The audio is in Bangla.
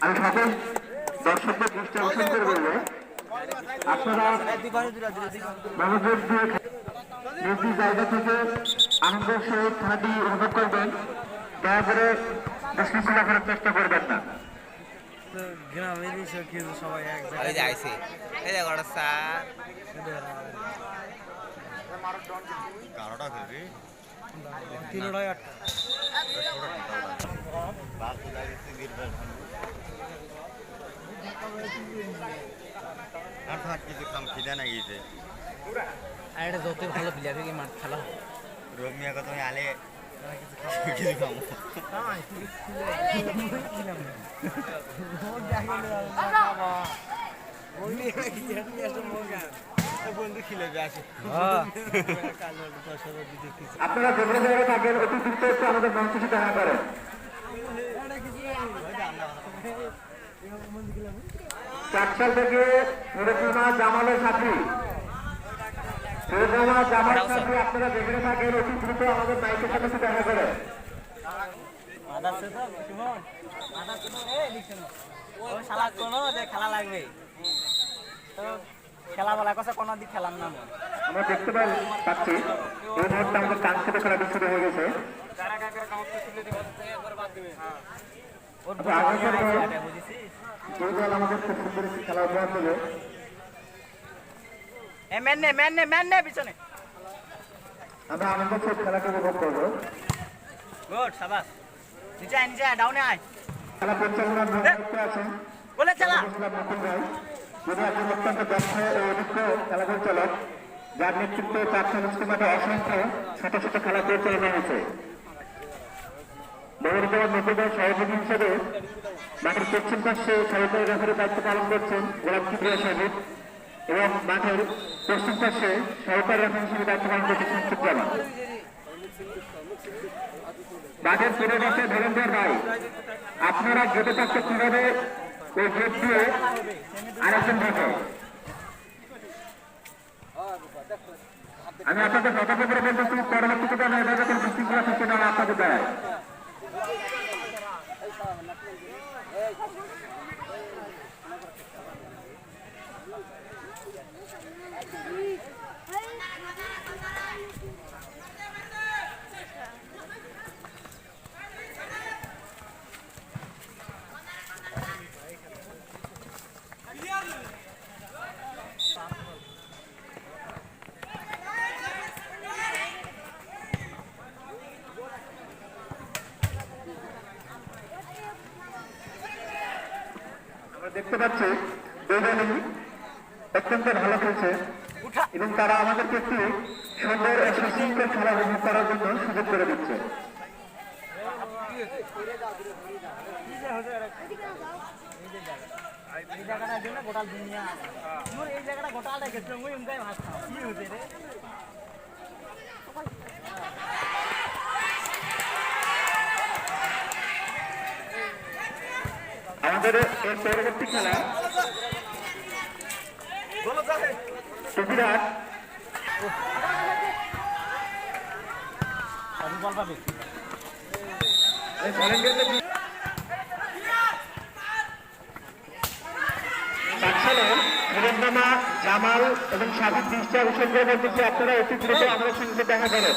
আমি সকল দর্শকদের দৃষ্টি আকর্ষণ করে বলবো, আপনারা মনোযোগ দিয়ে নিজ নিজ জায়গা থেকে আনন্দের সহিত খেলাটি উপভোগ করবেন। দয়া করে বিশৃঙ্খলা করার চেষ্টা করবেন না। সবাই এক জায়গায় কারোটা খেলবি কিছু কাম খিদে না গিয়েছে যত ভালো প্লেয়ার কি মাঠ খেলা রোমিয়া কত আলে কিছু খাবো আপনারা যেখানে জায়গায় থাকেন অতি দ্রুত একটু আমাদের মঞ্চে দেখা করেন। 4 সাল থেকে জামালের সাথী আপনারা যেখানে থাকেন অতি দ্রুত আমাদের বাইকের সাথে দেখা করেন। খেলা লাগবে খেলা বলা কথা কোনো দিক খেলাম না আমরা দেখতে পাচ্ছি এই মুহূর্তে আমাদের কাঙ্ক্ষিত খেলাটি শুরু হয়ে গেছে। আমাদের খুব সুন্দর একটি খেলা উপহার দেবে। আমরা আনন্দ সব খেলাটি উপভোগ করবো। খেলা পরিচালনার আছেন মুকুল ভাই, যিনি একজন অত্যন্ত দক্ষ ও অভিজ্ঞ খেলা পরিচালক, যার নেতৃত্বে 4 সংস্কৃতি মাঠে অসংখ্য ছোট ছোট খেলা পরিচালনা হয়েছে। বহির্গত মুকুলভাই সভাপতি হিসেবে মাঠের পশ্চিম পাশে সহকারী রেফারির দায়িত্ব পালন করছেন গোলাপ কিবরিয়া সাহেব, এবং মাঠের পশ্চিম পাশে সহকারী রেফারি হিসেবে দায়িত্ব পালন করছেন সংসদ জামা। মাঠের পুরো পাশে ধরেন্দ্র ভাই, আপনারা গেটে থাকতে কিভাবে ওই গেট দিয়ে আরেকজন থাকে। আমি আপনাদের সতর্ক করে বলতেছি, পরবর্তীতে আমরা এভাবে কোনো বিশৃঙ্খলা সৃষ্টি না আপনাদের দ্বারা। দেখতে পাচ্ছি দুজনই অত্যন্ত ভালো খেলছে এবং তারা আমাদেরকে একটি সুন্দর সুশৃঙ্খল খেলা উপভোগ করার জন্য সুযোগ করে দিচ্ছে। আমাদের এর পরবর্তী খেলা টুপিরাট জামাল এবং সাবিক দৃষ্টি আকর্ষণ করে বলতেছি, আপনারা অতি দ্রুত আমাদের সঙ্গে দেখা করেন।